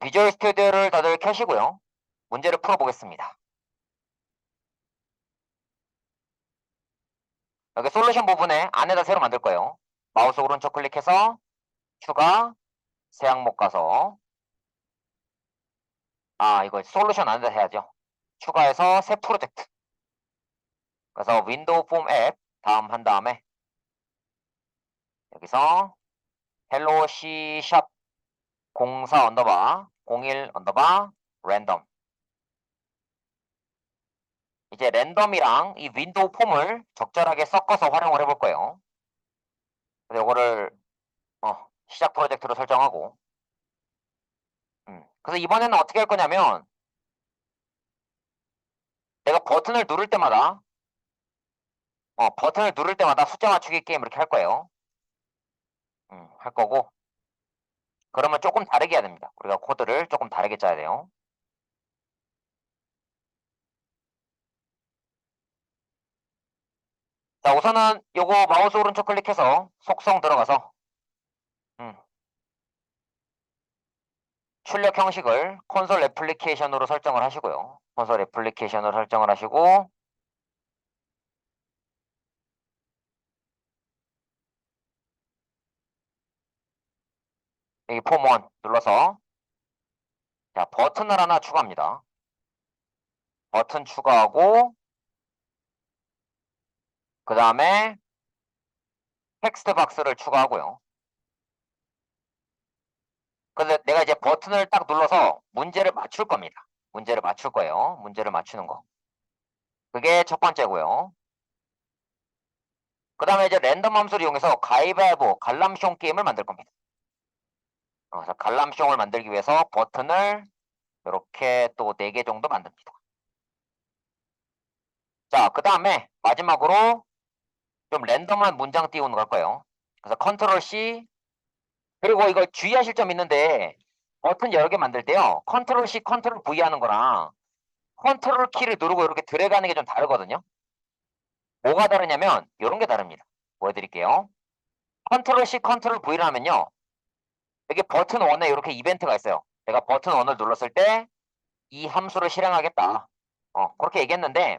비주얼 스튜디오를 다들 켜시고요. 문제를 풀어보겠습니다. 여기 솔루션 부분에 안에다 새로 만들 거예요. 마우스 오른쪽 클릭해서 추가, 새 항목 가서 이거 솔루션 안에다 해야죠. 추가해서 새 프로젝트. 그래서 윈도우 폼 앱 다음 한 다음에 여기서 헬로 C# 04 언더바 01 언더바 랜덤. 이제 랜덤이랑 이 윈도우 폼을 적절하게 섞어서 활용을 해볼 거예요. 그래서 이거를 시작 프로젝트로 설정하고 그래서 이번에는 어떻게 할 거냐면 내가 버튼을 누를 때마다 숫자 맞추기 게임 이렇게 할 거예요. 할 거고 그러면 조금 다르게 해야 됩니다. 우리가 코드를 조금 다르게 짜야 돼요. 자, 우선은 요거 마우스 오른쪽 클릭해서 속성 들어가서 출력 형식을 콘솔 애플리케이션으로 설정을 하시고요. 콘솔 애플리케이션으로 설정을 하시고 여기 폼1 눌러서 자, 버튼을 하나 추가합니다. 버튼 추가하고 그 다음에 텍스트 박스를 추가하고요. 근데 내가 이제 버튼을 딱 눌러서 문제를 맞출 겁니다. 문제를 맞출 거예요. 문제를 맞추는 거. 그게 첫 번째고요. 그 다음에 이제 랜덤 함수를 이용해서 가위바위보 갈람숑 게임을 만들 겁니다. 그래서 갈람숑을 만들기 위해서 버튼을 이렇게 또 4개 정도 만듭니다. 자, 그 다음에 마지막으로 좀 랜덤한 문장 띄우는 걸 거예요. 그래서 컨트롤 C 그리고 이거 주의하실 점 있는데 버튼 여러 개 만들 때요. 컨트롤 C, 컨트롤 V 하는 거랑 컨트롤 키를 누르고 이렇게 드래그하는 게 좀 다르거든요. 뭐가 다르냐면 이런 게 다릅니다. 보여드릴게요. 컨트롤 C, 컨트롤 V를 하면요. 여기 버튼 1에 이렇게 이벤트가 있어요. 내가 버튼 1을 눌렀을 때 이 함수를 실행하겠다. 그렇게 얘기했는데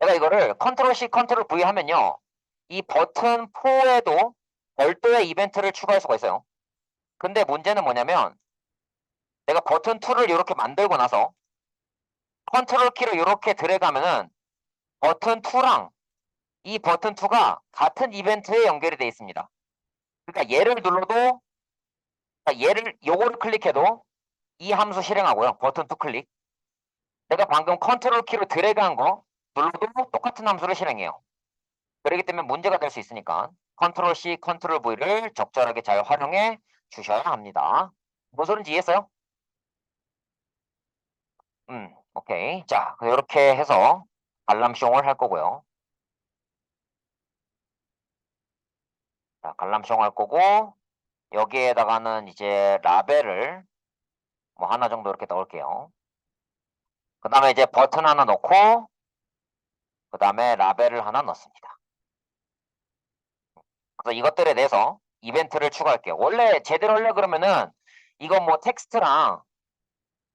내가 이거를 컨트롤 C, 컨트롤 V 하면요. 이 버튼 4에도 별도의 이벤트를 추가할 수가 있어요. 근데 문제는 뭐냐면 내가 버튼 2를 이렇게 만들고 나서 컨트롤 키를 이렇게 드래그하면은 버튼 2랑 이 버튼 2가 같은 이벤트에 연결이 되어 있습니다. 그러니까 얘를 눌러도 요거를 클릭해도 이 함수 실행하고요. 버튼 2 클릭. 내가 방금 컨트롤 키로 드래그한 거 눌러도 똑같은 함수를 실행해요. 그렇기 때문에 문제가 될 수 있으니까 컨트롤 C, 컨트롤 V를 적절하게 잘 활용해 주셔야 합니다. 뭔 소린지 이해했어요? 오케이. 자, 이렇게 해서 알람숑을 할 거고요. 자, 관람숑 할 거고 여기에다가는 이제 라벨을 뭐 하나 정도 이렇게 넣을게요. 그 다음에 이제 버튼 하나 넣고 그 다음에 라벨을 하나 넣습니다. 그래서 이것들에 대해서 이벤트를 추가할게요. 원래 제대로 하려 그러면은 이거 뭐 텍스트랑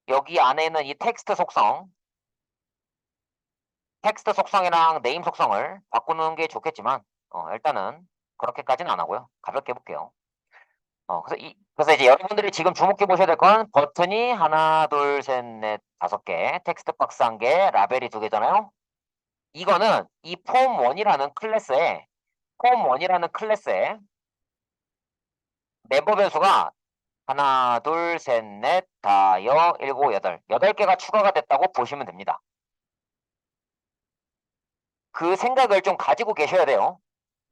여기 안에 있는 이 텍스트 속성이랑 네임 속성을 바꾸는 게 좋겠지만 일단은 그렇게까지는 안 하고요. 가볍게 해볼게요. 그래서 이제 여러분들이 지금 주목해 보셔야 될 건 버튼이 하나, 둘, 셋, 넷, 5개, 텍스트 박스 1개, 라벨이 2개잖아요. 이거는 이 폼1이라는 클래스에 멤버 변수가 하나, 둘, 셋, 넷, 다, 여, 일곱, 여덟. 8개가 추가가 됐다고 보시면 됩니다. 그 생각을 좀 가지고 계셔야 돼요.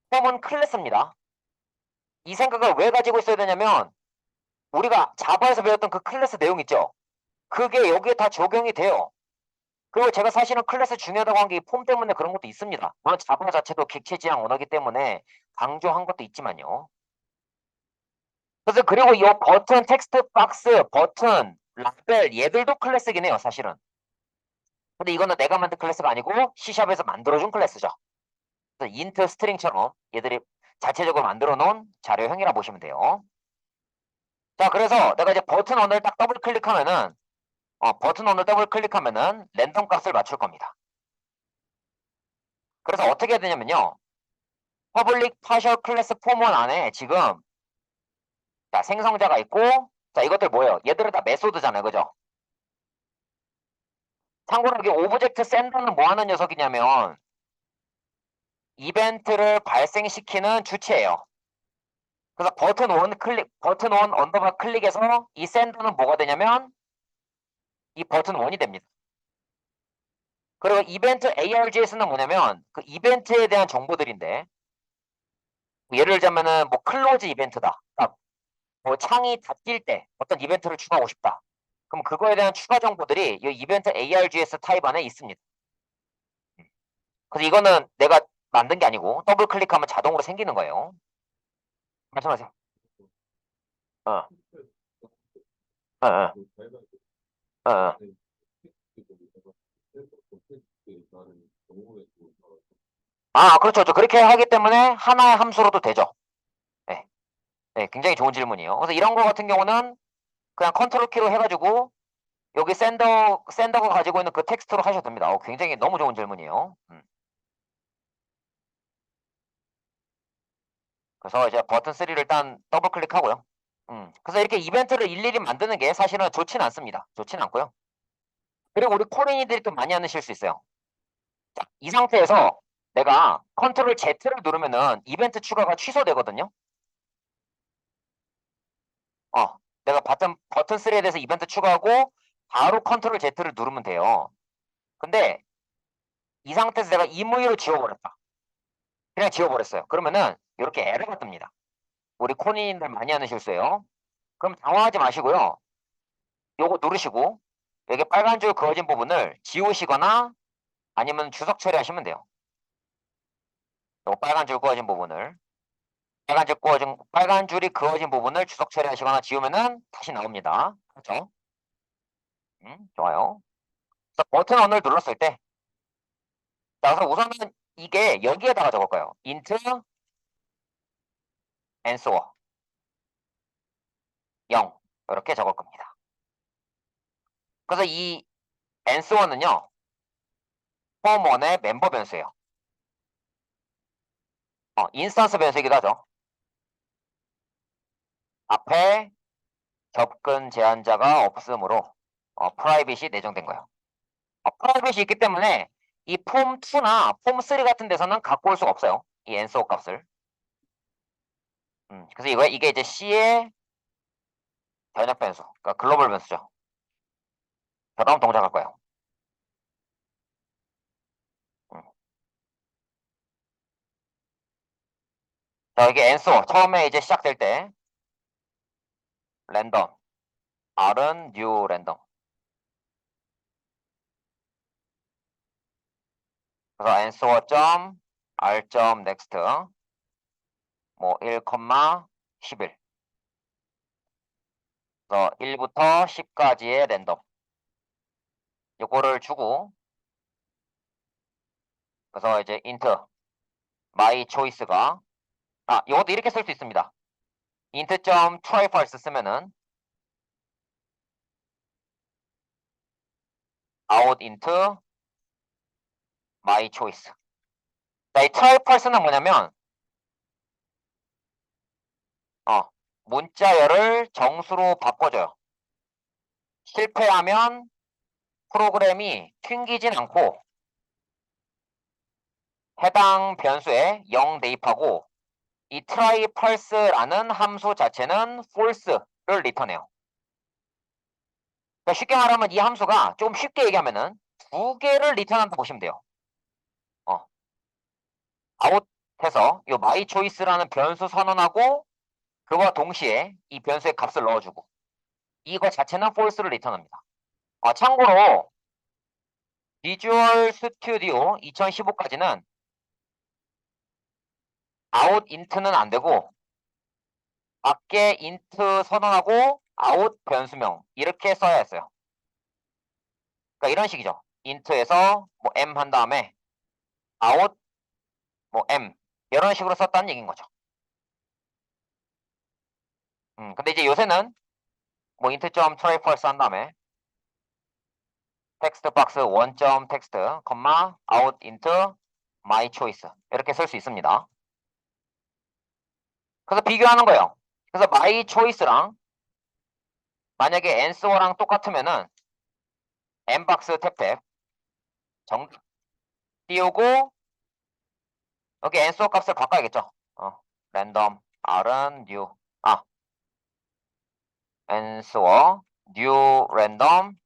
폼은 클래스입니다. 이 생각을 왜 가지고 있어야 되냐면 우리가 자바에서 배웠던 그 클래스 내용 있죠? 그게 여기에 다 적용이 돼요. 그리고 제가 사실은 클래스 중요하다고 한 게 폼 때문에 그런 것도 있습니다. 물론 자바 자체도 객체 지향 언어기 때문에 강조한 것도 있지만요. 그래서 그리고 이 버튼, 텍스트 박스, 버튼, 라벨 얘들도 클래스긴 해요, 사실은. 근데 이거는 내가 만든 클래스가 아니고 C샵에서 만들어준 클래스죠. 그래서 인트 스트링처럼 얘들이 자체적으로 만들어 놓은 자료형이라 보시면 돼요. 자, 그래서 내가 이제 버튼 원을 딱 더블 클릭하면은, 버튼 원을 더블 클릭하면은 랜덤 값을 맞출 겁니다. 그래서 어떻게 해야 되냐면요. 퍼블릭 파셜 클래스 폼1 안에 지금, 자, 생성자가 있고, 자, 이것들 뭐예요? 얘들은 다 메소드잖아요. 그죠? 참고로 여기 오브젝트 샌더는 뭐 하는 녀석이냐면, 이벤트를 발생시키는 주체예요. 그래서 버튼 원 언더바 클릭해서 이 샌더는 뭐가 되냐면, 이 버튼 원이 됩니다. 그리고 이벤트 ARGS는 뭐냐면, 그 이벤트에 대한 정보들인데, 예를 들자면은 뭐 클로즈 이벤트다. 그러니까 뭐 창이 닫힐 때 어떤 이벤트를 추가하고 싶다. 그럼 그거에 대한 추가 정보들이 이 이벤트 ARGS 타입 안에 있습니다. 그래서 이거는 내가 만든 게 아니고 더블 클릭하면 자동으로 생기는 거예요. 말씀하세요. 어, 어, 어, 어, 어. 그렇죠. 그렇죠. 그렇게 하기 때문에 하나의 함수로도 되죠. 네, 네, 굉장히 좋은 질문이에요. 그래서 이런 거 같은 경우는 그냥 컨트롤 키로 해가지고 여기 샌더가 가지고 있는 그 텍스트로 하셔도 됩니다. 굉장히 너무 좋은 질문이에요. 그래서 이제 버튼 3를 일단 더블 클릭하고요. 그래서 이렇게 이벤트를 일일이 만드는 게 사실은 좋진 않습니다. 좋진 않고요. 그리고 우리 코린이들이 또 많이 하는 실수 있어요. 자, 이 상태에서 내가 컨트롤 Z를 누르면은 이벤트 추가가 취소되거든요. 어, 내가 버튼 3에 대해서 이벤트 추가하고 바로 컨트롤 Z를 누르면 돼요. 근데 이 상태에서 내가 임의로 지워버렸다. 그냥 지워버렸어요. 그러면은 이렇게 에러가 뜹니다. 우리 코린이들 많이 하는 실수예요. 그럼 당황하지 마시고요. 요거 누르시고 여기 빨간 줄 그어진 부분을 지우시거나 아니면 주석 처리하시면 돼요. 요 빨간 줄 그어진 부분을 빨간 줄이 그어진 부분을 주석 처리하시거나 지우면은 다시 나옵니다. 그렇죠? 좋아요. 그래서 버튼 원을 눌렀을 때, 자, 그래서 우선은 이게 여기에다가 적을 거예요. int answer 0 이렇게 적을 겁니다. 그래서 이 answer는요 폼1의 멤버 변수예요. 인스턴스 변수이기도 하죠. 앞에 접근 제한자가 없으므로 프라이빗이 내정된 거예요. 프라이빗이 있기 때문에 이 폼2나 폼3 같은 데서는 갖고 올 수가 없어요. 이 answer 값을. 그래서 이게 이제 C의 변역 변수, 그러니까 글로벌 변수죠. 다음 동작할 거예요. 음. 자, 이게 answer 처음에 이제 시작될 때 랜덤 R은 new 랜덤. 그래서 answer 점 R 점 next 뭐 1, 11. 그래서 1부터 10까지의 랜덤. 요거를 주고 그래서 이제 int my choice가 요것도 이렇게 쓸 수 있습니다. int 점 try false 쓰면은 out into my choice. 자, 이 try false는 뭐냐면 문자열을 정수로 바꿔줘요. 실패하면 프로그램이 튕기진 않고 해당 변수에 0 대입하고 이 try false라는 함수 자체는 false를 리턴해요. 그러니까 쉽게 말하면 이 함수가 좀 쉽게 얘기하면은 두 개를 리턴한다 보시면 돼요. 어, out해서 이 my choice라는 변수 선언하고 그와 동시에 이 변수의 값을 넣어주고 이거 자체는 false를 리턴합니다. 참고로 비주얼 스튜디오 2015까지는 out int는 안 되고 밖에 int 선언하고 out 변수명 이렇게 써야 했어요. 그러니까 이런 식이죠. int에서 뭐 m 한 다음에 out 뭐 m 이런 식으로 썼다는 얘기인 거죠. 근데 이제 요새는 뭐 int.true false 한 다음에 텍스트 박스 1점 텍스트, 컴마 out into my choice 이렇게 쓸 수 있습니다. 그래서 비교하는 거예요. 그래서 my choice랑 만약에 answer랑 똑같으면은 n박스 탭탭 정답 띄우고 여기 answer 값을 바꿔야겠죠. random r은 new answer new random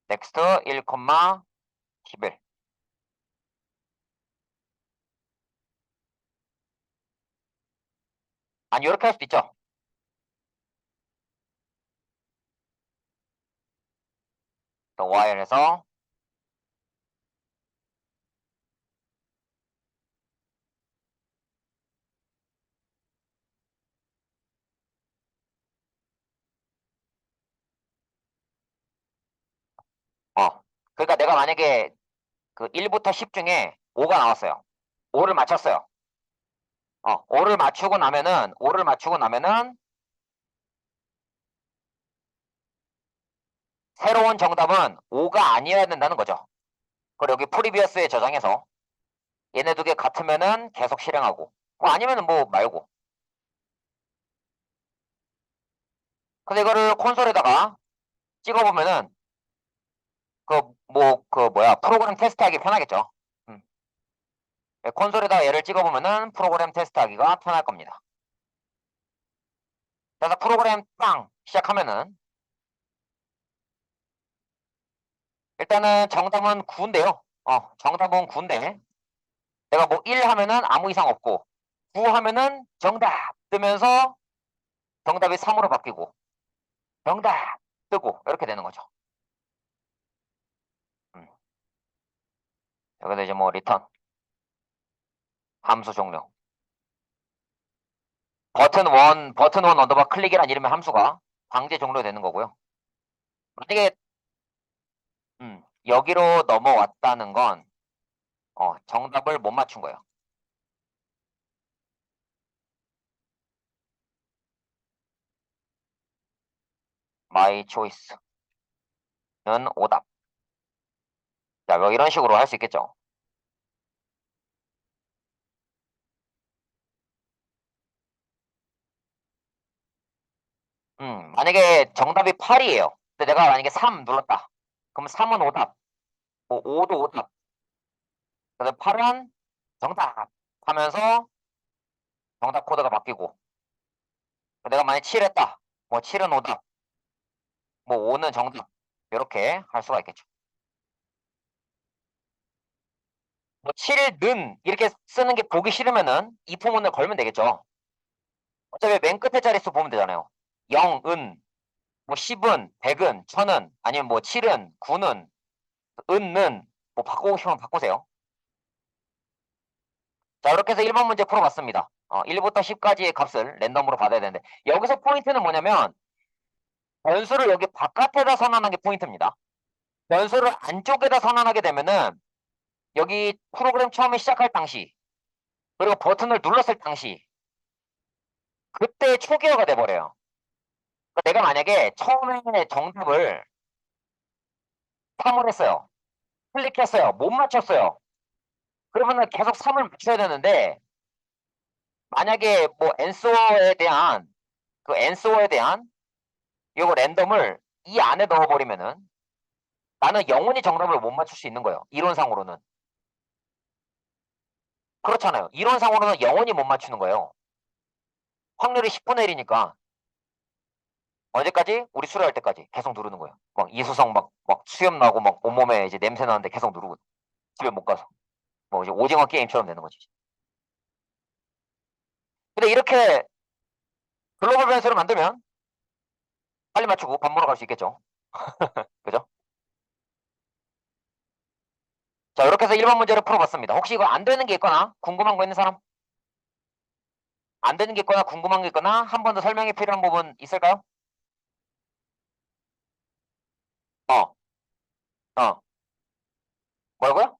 next 1, 11 아니 이렇게 할 수도 있죠. 또 while 해서 그러니까 내가 만약에 그 1부터 10 중에 5가 나왔어요. 5를 맞췄어요. 5를 맞추고 나면은 새로운 정답은 5가 아니어야 된다는 거죠. 그리고 여기 프리비어스에 저장해서 얘네 두 개 같으면은 계속 실행하고 뭐 아니면은 뭐 말고. 근데 이거를 콘솔에다가 찍어보면은 프로그램 테스트하기 편하겠죠. 음. 콘솔에다가 얘를 찍어보면은 프로그램 테스트하기가 편할 겁니다. 그래서 프로그램 빵 시작하면은 일단은 정답은 9인데요. 정답은 9인데 내가 뭐 1 하면은 아무 이상 없고 9 하면은 정답 뜨면서 정답이 3으로 바뀌고 정답 뜨고 이렇게 되는 거죠. 음. 여기다 이제 뭐 리턴 함수 종료 버튼 원 언더바 클릭이란 이름의 함수가 강제 종료되는 거고요. 만약에 여기로 넘어왔다는 건 정답을 못 맞춘 거예요. My choice는 오답. 자, 뭐 이런 식으로 할 수 있겠죠. 만약에 정답이 8이에요. 근데 내가 만약에 3 눌렀다. 그럼 3은 오답, 뭐 5도 오답. 그래서 8은 정답 하면서 정답 코드가 바뀌고 내가 만약에 7 했다. 뭐 7은 오답, 뭐 5는 정답. 이렇게 할 수가 있겠죠. 뭐 7는 이렇게 쓰는 게 보기 싫으면은 이 부분을 걸면 되겠죠. 어차피 맨 끝에 자릿수 보면 되잖아요. 0은, 뭐 10은, 100은, 1000은, 아니면 뭐 7은, 9는, 은는 뭐 바꾸고 싶으면 바꾸세요. 자, 이렇게 해서 1번 문제 풀어봤습니다. 1부터 10까지의 값을 랜덤으로 받아야 되는데 여기서 포인트는 뭐냐면 변수를 여기 바깥에다 선언한 게 포인트입니다. 변수를 안쪽에다 선언하게 되면은 여기 프로그램 처음에 시작할 당시 그리고 버튼을 눌렀을 당시 그때 초기화가 돼버려요. 그러니까 내가 만약에 처음에 정답을 3을 했어요. 클릭했어요. 못 맞췄어요. 그러면은 계속 3을 맞춰야 되는데 만약에 뭐 앤서어에 대한 이거 랜덤을 이 안에 넣어버리면은 나는 영원히 정답을 못 맞출 수 있는 거예요. 이론상으로는. 그렇잖아요. 이론상으로는 영원히 못 맞추는 거예요. 확률이 10분의 1이니까 언제까지? 우리 수료할 때까지 계속 누르는 거예요. 막 이수성 막 수염 나고 막 온몸에 이제 냄새 나는데 계속 누르고 집에 못 가서 뭐 이제 오징어 게임처럼 되는 거지. 근데 이렇게 글로벌 변수를 만들면 빨리 맞추고 밥 먹으러 갈 수 있겠죠. 그죠? 자, 이렇게 해서 1번 문제를 풀어봤습니다. 혹시 이거 안 되는 게 있거나 궁금한 거 있는 사람? 안 되는 게 있거나 궁금한 게 있거나 한 번 더 설명이 필요한 부분 있을까요? 어, 어. 뭐라고요?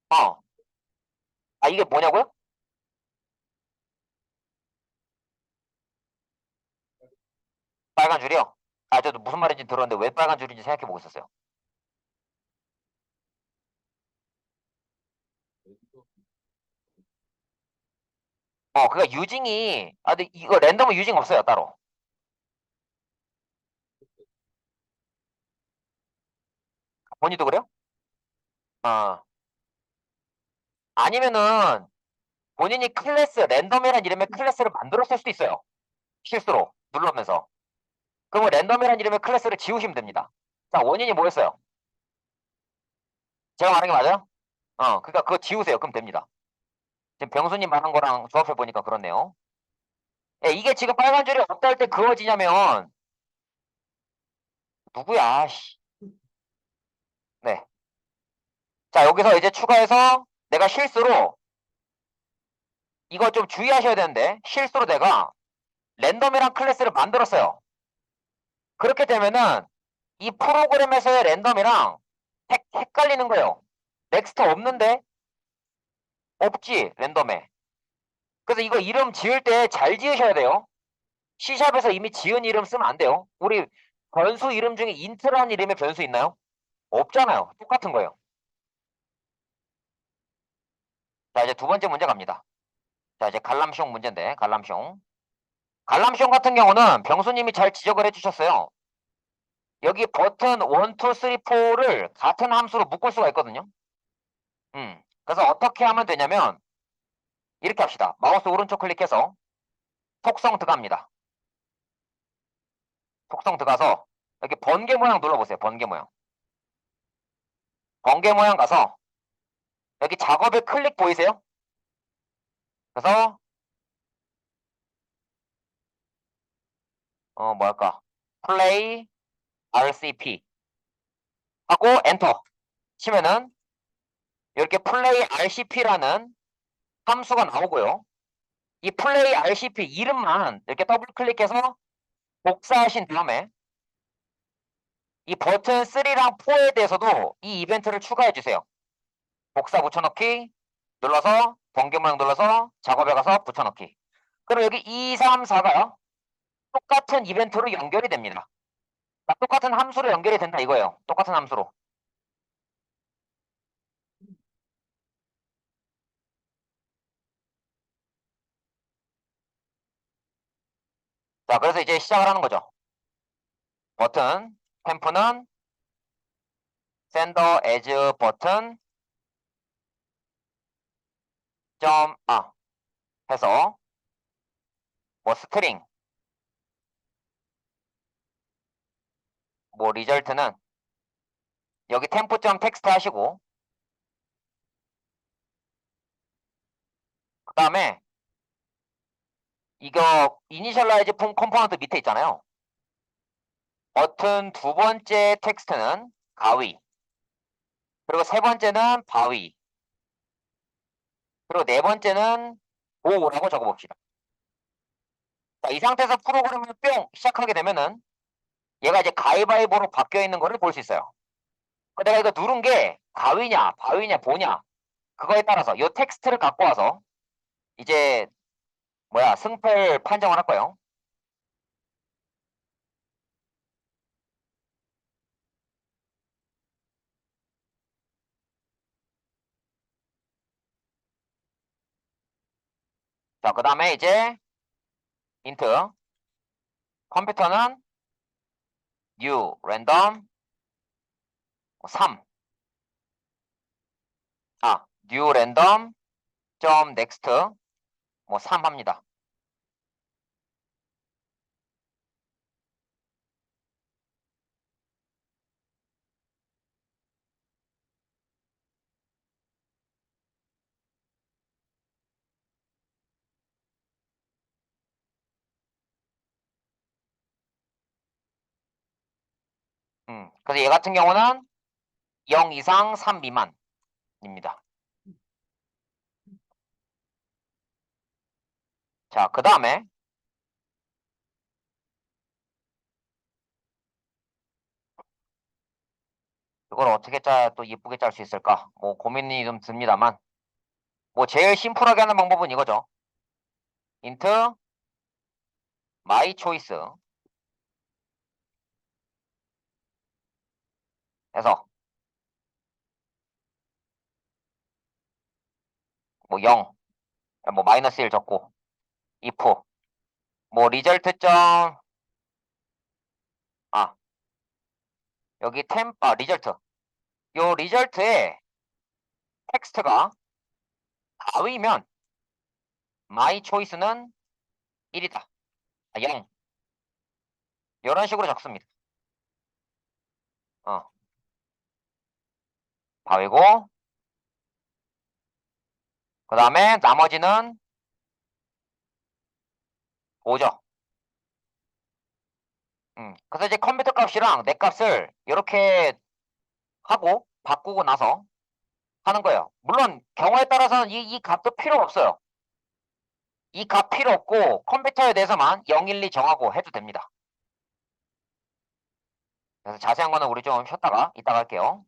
어. 이게 뭐냐고요? 빨간 줄이요? 아, 저도 무슨 말인지 들었는데 왜 빨간 줄인지 생각해보고 있었어요. 그니까 유징이, 근데 이거 랜덤은 유징 없어요, 따로. 본인도 그래요? 어. 아니면은 본인이 클래스, 랜덤이라는 이름의 클래스를 만들었을 수도 있어요. 실수로 누르면서. 그러면 랜덤이라는 이름의 클래스를 지우시면 됩니다. 자, 원인이 뭐였어요? 제가 말한 게 맞아요? 그러니까 그거 지우세요. 그럼 됩니다. 지금 병수님 말한 거랑 조합해 보니까 그렇네요. 예, 이게 지금 빨간 줄이 없다 할 때 그어지냐면 누구야? 씨. 네. 자, 여기서 이제 추가해서 내가 실수로 이거 좀 주의하셔야 되는데 실수로 내가 랜덤이란 클래스를 만들었어요. 그렇게 되면은 이 프로그램에서의 랜덤이랑 헷갈리는 거예요. 넥스트 없는데? 없지, 랜덤에. 그래서 이거 이름 지을 때 잘 지으셔야 돼요. C샵에서 이미 지은 이름 쓰면 안 돼요. 우리 변수 이름 중에 인트라는 이름의 변수 있나요? 없잖아요. 똑같은 거예요. 자, 이제 두 번째 문제 갑니다. 자, 이제 갈람숑 문제인데, 갈람숑. 갈람숑 같은 경우는 병수님이 잘 지적을 해주셨어요. 여기 버튼 1, 2, 3, 4를 같은 함수로 묶을 수가 있거든요. 그래서 어떻게 하면 되냐면, 이렇게 합시다. 마우스 오른쪽 클릭해서 속성 들어갑니다. 속성 들어가서 여기 번개 모양 눌러보세요. 번개 모양. 번개 모양 가서 여기 작업의 클릭 보이세요? 그래서 뭐 할까? 플레이 RCP 하고 엔터 치면은 이렇게 플레이 RCP라는 함수가 나오고요. 이 플레이 RCP 이름만 이렇게 더블 클릭해서 복사하신 다음에 이 버튼 3랑 4에 대해서도 이 이벤트를 추가해 주세요. 복사 붙여넣기 눌러서 번개 모양 눌러서 작업에 가서 붙여넣기. 그럼 여기 2, 3, 4가 똑같은 이벤트로 연결이 됩니다. 똑같은 함수로 연결이 된다 이거예요. 똑같은 함수로. 자, 그래서 이제 시작을 하는 거죠. 버튼, 템프는 sender as 버튼 해서 뭐 스트링, 뭐 리절트는 여기 템프.점 텍스트 하시고 그 다음에 이거 이니셜라이즈 컴포넌트 밑에 있잖아요. 버튼 두 번째 텍스트는 가위, 그리고 세 번째는 바위, 그리고 네 번째는 보호라고 적어봅시다. 자, 이 상태에서 프로그램을 뿅 시작하게 되면은 얘가 이제 가위바위보로 바뀌어 있는 거를 볼 수 있어요. 내가 이거 누른 게 가위냐, 바위냐, 보냐 그거에 따라서 이 텍스트를 갖고 와서 이제 승패를 판정을 할 거예요. 자, 그 다음에 이제 인트 컴퓨터는 new 랜덤 3 new 랜덤 점 next 뭐 3 합니다. 그래서 얘 같은 경우는 0 이상 3 미만입니다. 자, 그 다음에 이걸 어떻게 또 이쁘게 짤 수 있을까? 뭐 고민이 좀 듭니다만 뭐 제일 심플하게 하는 방법은 이거죠. int my choice 해서 뭐 0, 뭐 마이너스 1 적고 if 뭐 리절트 점 아, 여기 리절트. 요 리절트에 텍스트가 다위면 my choice는 1이다. 0. 이런 식으로 적습니다. 다위고 그 다음에 나머지는 5죠. 그래서 이제 컴퓨터 값이랑 내 값을 이렇게 하고 바꾸고 나서 하는 거예요. 물론 경우에 따라서는 이 값도 필요 없어요. 이 값 필요 없고 컴퓨터에 대해서만 0, 1, 2 정하고 해도 됩니다. 그래서 자세한 거는 우리 좀 쉬었다가 이따가 할게요.